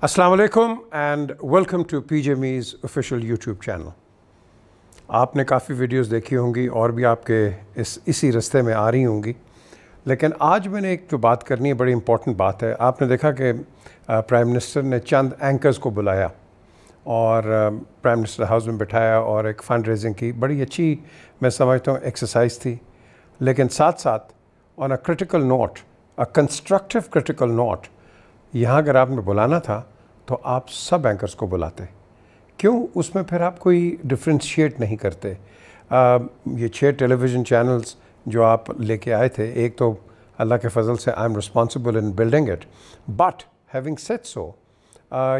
अस्सलाम वालेकुम and welcome to PJ Mee's official YouTube channel. आपने काफ़ी वीडियोस देखी होंगी और भी आपके इसी रास्ते में आ रही होंगी, लेकिन आज मैंने एक जो बात करनी है, बड़ी इंपॉर्टेंट बात है। आपने देखा कि प्राइम मिनिस्टर ने चंद एंकर्स को बुलाया और प्राइम मिनिस्टर हाउस में बिठाया और एक फ़ंड रेजिंग की। बड़ी अच्छी मैं समझता हूँ एक्सरसाइज थी, लेकिन साथ साथ on a critical note, a constructive critical note, यहाँ अगर आपने बुलाना था तो आप सब एंकर्स को बुलाते। क्यों उसमें फिर आप कोई डिफ्रेंशिएट नहीं करते? ये 6 टेलीविज़न चैनल्स जो आप लेके आए थे, एक तो अल्लाह के फजल से I am responsible in building it, but having said so,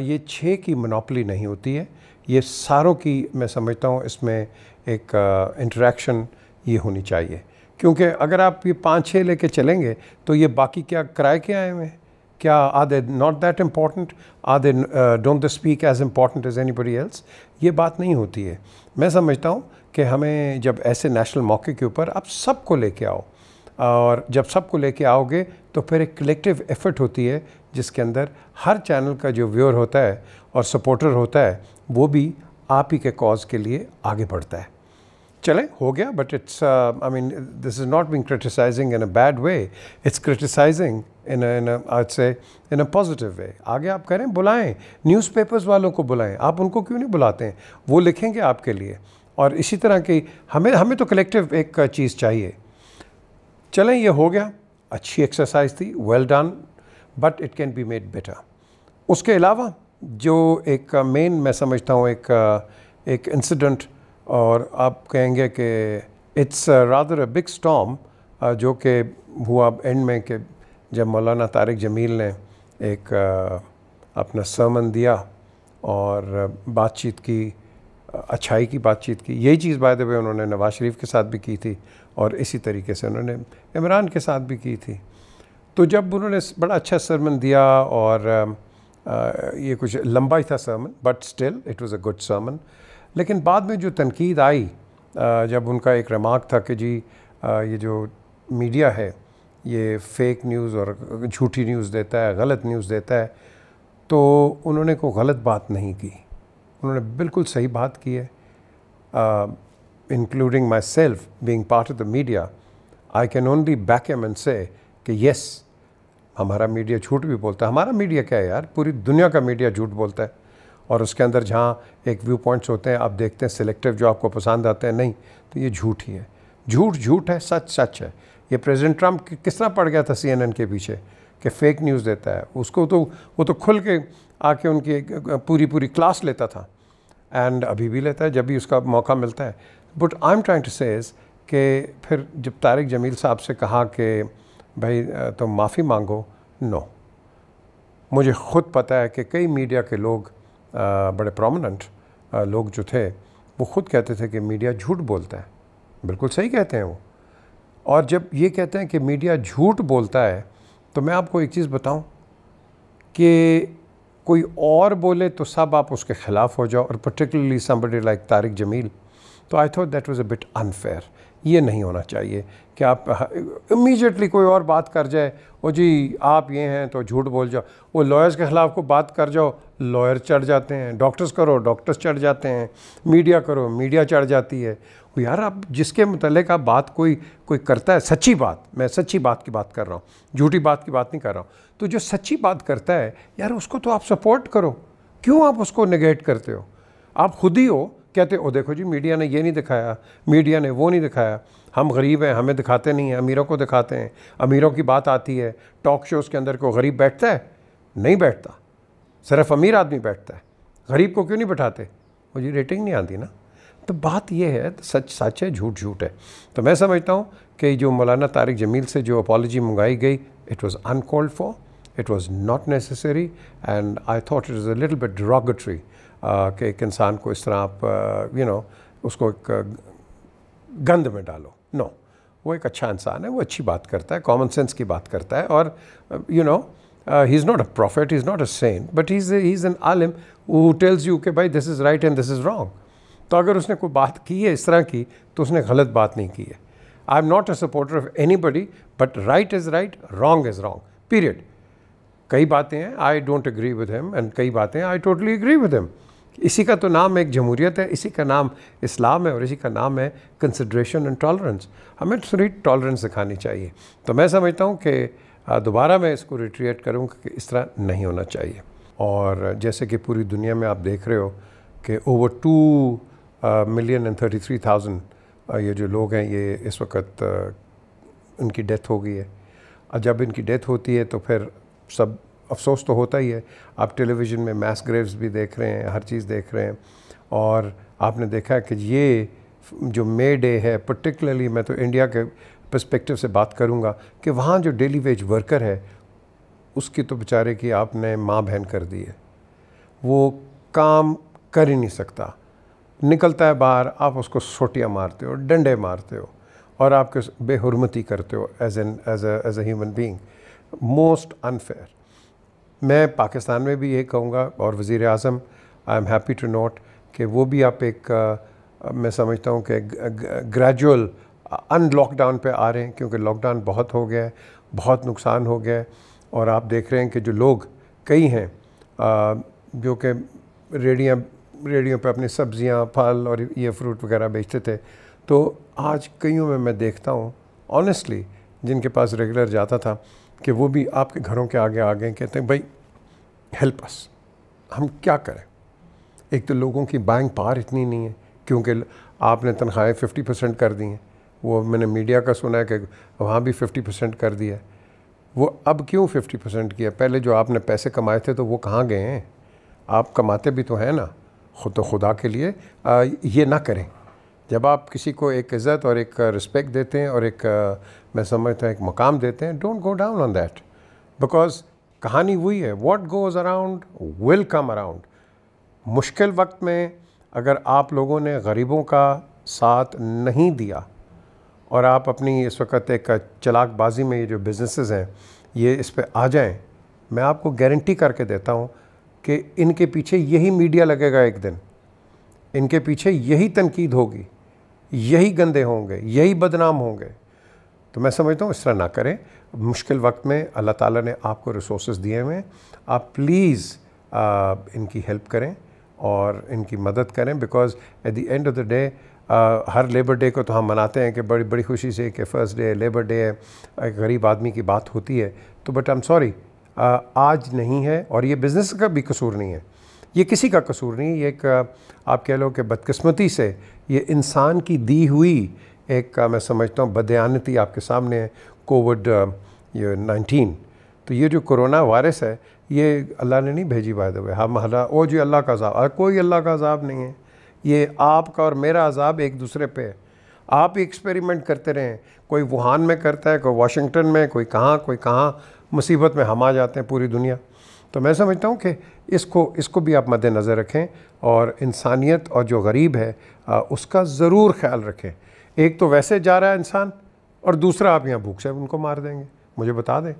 ये 6 की मोनोपोली नहीं होती है। ये सारों की मैं समझता हूँ इसमें एक इंटरेक्शन ये होनी चाहिए, क्योंकि अगर आप ये 5-6 लेके चलेंगे तो ये बाकी क्या किराए के आए हुए हैं? क्या are they not that important? Are they don't they speak as important as anybody else? ये बात नहीं होती है। मैं समझता हूँ कि हमें जब ऐसे नेशनल मौके के ऊपर आप सबको लेके आओ, और जब सबको लेके आओगे तो फिर एक कलेक्टिव एफर्ट होती है जिसके अंदर हर चैनल का जो व्यूअर होता है और सपोर्टर होता है वो भी आप ही के कॉज के लिए आगे बढ़ता है। चलें, हो गया, but it's I mean this is not being criticising in a bad way, it's criticising in a positive way. आगे आप करें, बुलाएं, न्यूज़पेपर्स वालों को बुलाएं। आप उनको क्यों नहीं बुलाते हैं? वो लिखेंगे आपके लिए। और इसी तरह की हमें तो कलेक्टिव एक चीज़ चाहिए। चलें, ये हो गया, अच्छी एक्सरसाइज थी, well done, but it can be made better. उसके अलावा जो एक मेन मैं समझता हूँ एक इंसिडेंट, और आप कहेंगे कि it's rather a big storm, जो कि हुआ एंड में कि जब मौलाना तारिक जमील ने एक अपना सरमन दिया और बातचीत की, अच्छाई की बातचीत की। यही चीज़ बाय द वे उन्होंने नवाज शरीफ के साथ भी की थी और इसी तरीके से उन्होंने इमरान के साथ भी की थी। तो जब उन्होंने बड़ा अच्छा सरमन दिया, और ये कुछ लंबा ही था sermon, but still it was a good sermon. लेकिन बाद में जो तनकीद आई, जब उनका एक रिमार्क था कि जी ये जो मीडिया है ये फेक न्यूज़ और झूठी न्यूज़ देता है, गलत न्यूज़ देता है, तो उन्होंने कोई गलत बात नहीं की, उन्होंने बिल्कुल सही बात की है। Including my self being part of the media, I can only back him and से कि येस, हमारा मीडिया झूठ भी बोलता है। हमारा मीडिया क्या है यार, पूरी दुनिया का मीडिया झूठ बोलता है, और उसके अंदर जहाँ एक व्यू पॉइंट्स होते हैं आप देखते हैं सिलेक्टिव, जो आपको पसंद आते हैं, नहीं तो ये झूठ ही है। झूठ झूठ है, सच सच है। ये प्रेसिडेंट ट्रंप किस तरह पड़ गया था CNN के पीछे कि फेक न्यूज़ देता है, उसको तो वो तो खुल के आके उनकी पूरी क्लास लेता था, एंड अभी भी लेता है जब भी उसका मौका मिलता है। But I am trying to says कि फिर जब तारिक जमील साहब से कहा कि भाई तुम माफ़ी मांगो, नो, मुझे ख़ुद पता है कि कई मीडिया के लोग, बड़े प्रोमिनेंट लोग जो थे, वो ख़ुद कहते थे कि मीडिया झूठ बोलता है। बिल्कुल सही कहते हैं वो। और जब ये कहते हैं कि मीडिया झूठ बोलता है, तो मैं आपको एक चीज़ बताऊं कि कोई और बोले तो सब आप उसके ख़िलाफ़ हो जाओ, और particularly somebody like Tariq Jameel. तो I thought that was a bit unfair. ये नहीं होना चाहिए कि आप इमीडिएटली कोई और बात कर जाए, ओ जी आप ये हैं तो झूठ बोल जाओ। वो लॉयर्स के ख़िलाफ़ को बात कर जाओ, लॉयर चढ़ जाते हैं, डॉक्टर्स करो डॉक्टर्स चढ़ जाते हैं, मीडिया करो मीडिया चढ़ जाती है। यार आप जिसके मुतल्लिक़ आप बात कोई करता है, सच्ची बात, मैं सच्ची बात की बात कर रहा हूँ, झूठी बात की बात नहीं कर रहा हूँ। तो जो सच्ची बात करता है यार, उसको तो आप सपोर्ट करो। क्यों आप उसको नेगेट करते हो? आप खुद ही हो कहते हो देखो जी मीडिया ने ये नहीं दिखाया, मीडिया ने वो नहीं दिखाया, हम गरीब हैं हमें दिखाते नहीं हैं, अमीरों को दिखाते हैं, अमीरों की बात आती है टॉक शोज़ के अंदर। कोई गरीब बैठता है? नहीं बैठता, सिर्फ अमीर आदमी बैठता है। गरीब को क्यों नहीं बैठाते? मुझे रेटिंग नहीं आती ना। तो बात ये है, सच सच है, झूठ झूठ है। तो मैं समझता हूँ कि जो मौलाना तारिक जमील से जो अपॉलजी मंगाई गई, it was uncalled for, it was not necessary, and I thought it is a little bit derogatory कि एक इंसान को इस तरह आप उसको एक गंद में डालो। नो, वो एक अच्छा इंसान है, वो अच्छी बात करता है, कॉमन सेंस की बात करता है, और he is not a prophet, he is not a saint, but he is an आलिम हु टेल्स यू कि भाई this is right and this is wrong. तो अगर उसने कोई बात की है इस तरह की, तो उसने गलत बात नहीं की है। I am not a supporter of anybody, but right is right, wrong is wrong, period. कई बातें हैं I don't agree with him and कई बातें I totally agree with him. इसी का तो नाम एक जमहूरियत है, इसी का नाम इस्लाम है और इसी का नाम है कंसिडरेशन एंड टॉलरेंस। हमें थोड़ी टॉलरेंस दिखानी चाहिए। तो मैं समझता हूँ कि दोबारा मैं इसको रिट्रिएट करूँगा कि इस तरह नहीं होना चाहिए। और जैसे कि पूरी दुनिया में आप देख रहे हो कि ओवर 2,33,000 ये जो लोग हैं ये इस वक्त इनकी डेथ हो गई है। और जब इनकी डेथ होती है तो फिर सब अफसोस तो होता ही है। आप टेलीविज़न में मैस ग्रेव्स भी देख रहे हैं, हर चीज़ देख रहे हैं। और आपने देखा कि ये जो मे डे है, पर्टिकुलरली मैं तो इंडिया के पर्सपेक्टिव से बात करूँगा कि वहाँ जो डेली वेज वर्कर है उसकी तो बेचारे की आपने माँ बहन कर दी है। वो काम कर ही नहीं सकता, निकलता है बाहर, आप उसको सोटियाँ मारते हो, डंडे मारते हो और आपके बेहुरमती करते हो as a human being. Most unfair. मैं पाकिस्तान में भी ये कहूँगा और वज़ीर आज़म I am happy to note कि वो भी आप एक मैं समझता हूँ कि ग्रेजुअल अनलॉकडाउन पे आ रहे हैं, क्योंकि लॉकडाउन बहुत हो गया है, बहुत नुकसान हो गया है। और आप देख रहे हैं कि जो लोग कई हैं जो कि रेडियों पे अपनी सब्ज़ियाँ, फल और ये फ्रूट वगैरह बेचते थे, तो आज कईयों में मैं देखता हूँ ऑनेस्टली जिनके पास रेगुलर जाता था कि वो भी आपके घरों के आगे आ गए, कहते हैं भाई हेल्प अस, हम क्या करें। एक तो लोगों की बाइंग पावर इतनी नहीं है क्योंकि आपने तनख्वाहें 50% कर दी हैं। वो मैंने मीडिया का सुना है कि वहाँ भी 50% कर दिया है। वो अब क्यों 50% किया? पहले जो आपने पैसे कमाए थे तो वो कहाँ गए हैं? आप कमाते भी तो हैं ना, तो खुदा के लिए ये ना करें। जब आप किसी को एक इज़्ज़त और एक रिस्पेक्ट देते हैं और एक मैं समझता हूँ एक मकाम देते हैं, don't go down on that, because कहानी वही है, what goes around will come around. मुश्किल वक्त में अगर आप लोगों ने गरीबों का साथ नहीं दिया और आप अपनी इस वक्त एक चलाकबाजी में ये जो बिज़नेसेस हैं ये इस पे आ जाएं, मैं आपको गारंटी करके देता हूँ कि इनके पीछे यही मीडिया लगेगा एक दिन, इनके पीछे यही तनकीद होगी, यही गंदे होंगे, यही बदनाम होंगे। तो मैं समझता हूँ इस तरह ना करें। मुश्किल वक्त में अल्लाह ताला ने आपको रिसोर्सेज दिए हुए हैं, आप प्लीज़ इनकी हेल्प करें और इनकी मदद करें, because at the end of the day her labour day को तो हम मनाते हैं कि बड़ी बड़ी खुशी से कि फ़र्स्ट डे लेबर डे है, एक गरीब आदमी की बात होती है। तो बट आई एम सॉरी, आज नहीं है। और ये बिज़नेस का भी कसूर नहीं है, ये किसी का कसूर नहीं, ये एक आप कह लो कि बदकिस्मती से ये इंसान की दी हुई एक मैं समझता हूँ बदयानती आपके सामने है, कोविड-19। तो ये जो कोरोना वायरस है ये अल्लाह ने नहीं भेजी, बाय द वे। हम ओ जी अल्लाह का अज़ाब, कोई अल्लाह का अज़ाब नहीं है, ये आपका और मेरा अज़ाब एक दूसरे पे है। आप ही एक्सपेरिमेंट करते रहें, कोई वुहान में करता है, कोई वाशिंगटन में, कोई कहाँ मुसीबत में हम आ जाते हैं पूरी दुनिया। तो मैं समझता हूँ कि इसको भी आप मद्देनज़र रखें और इंसानियत और जो गरीब है उसका ज़रूर ख्याल रखें। एक तो वैसे जा रहा है इंसान और दूसरा आप यहाँ भूख से उनको मार देंगे। मुझे बता दें,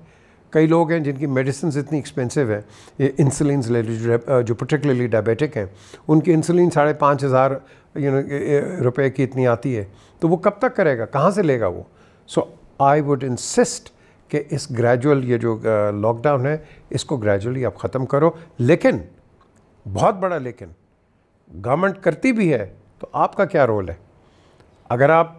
कई लोग हैं जिनकी मेडिसिन इतनी एक्सपेंसिव है, ये इंसुलिन ले लीजिए, जो पर्टिकुलरली डायबिटिक हैं, उनकी इंसुलिन 5,500 रुपए की इतनी आती है, तो वो कब तक करेगा, कहाँ से लेगा वो। सो आई वुड इंसिस्ट कि इस ग्रेजुअल ये जो लॉकडाउन है इसको ग्रेजुअली आप ख़त्म करो। लेकिन बहुत बड़ा लेकिन, गवर्नमेंट करती भी है तो आपका क्या रोल है? अगर आप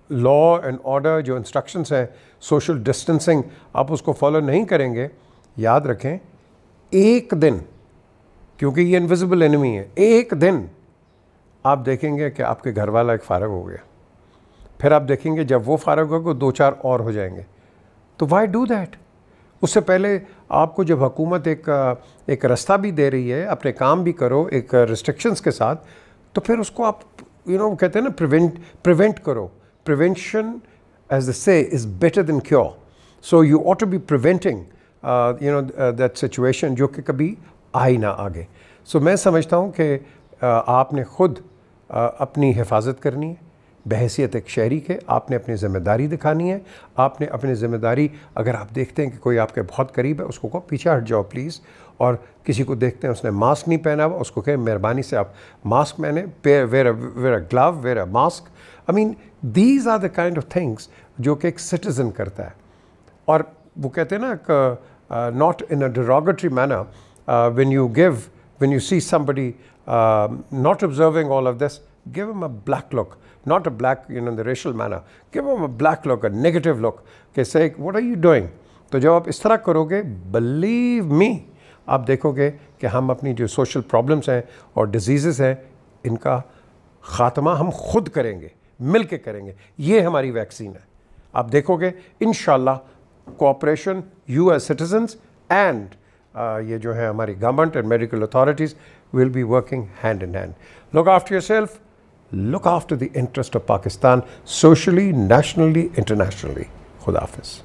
लॉ एंड ऑर्डर जो इंस्ट्रक्शंस हैं, सोशल डिस्टेंसिंग, आप उसको फॉलो नहीं करेंगे, याद रखें एक दिन, क्योंकि ये इनविजिबल एनिमी है, एक दिन आप देखेंगे कि आपके घर वाला एक फ़ारग हो गया, फिर आप देखेंगे जब वो फ़ारग होगा 2-4 और हो जाएंगे। तो वाई डू दैट? उससे पहले आपको जब हुकूमत एक रास्ता भी दे रही है, अपने काम भी करो एक रिस्ट्रिक्शंस के साथ, तो फिर उसको आप कहते हैं ना प्रिवेंट करो। Prevention as they say is better than cure, so you ought to be preventing that situation जो कि कभी आई ना आगे। So मैं समझता हूँ कि आपने खुद अपनी हिफाजत करनी है, बहैसियत एक शहरी के आपने अपनी ज़िम्मेदारी दिखानी है। आपने अपनी ज़िम्मेदारी, अगर आप देखते हैं कि कोई आपके बहुत करीब है, उसको कहो पीछे हट जाओ प्लीज़। और किसी को देखते हैं उसने मास्क नहीं पहना हुआ, उसको कहें मेहरबानी से आप मास्क पहने, wear a glove, wear a mask. I mean these are the kind of things जो कि एक सिटीज़न करता है। और वो कहते हैं ना not in a derogatory manner. When you see somebody not observing all of this, give him a black look, not a black, in the racial manner. Give him a black look, a negative look. Okay, say, what are you doing? تو جب آپ اس طرح کرو گے, believe me, آپ دیکھو گے کہ ہم اپنی جو سوشل پرابلمس ہیں اور ڈیزیزز ہیں, ان کا خاتمہ ہم خود کریں گے, مل کے کریں گے. یہ ہماری ویکسین ہے. آپ دیکھو گے انشاءاللہ cooperation, you as citizens and یہ جو ہے ہماری government and medical authorities will be working hand in hand. Look after yourself, look after the interest of Pakistan, socially, nationally, internationally. خدا حافظ.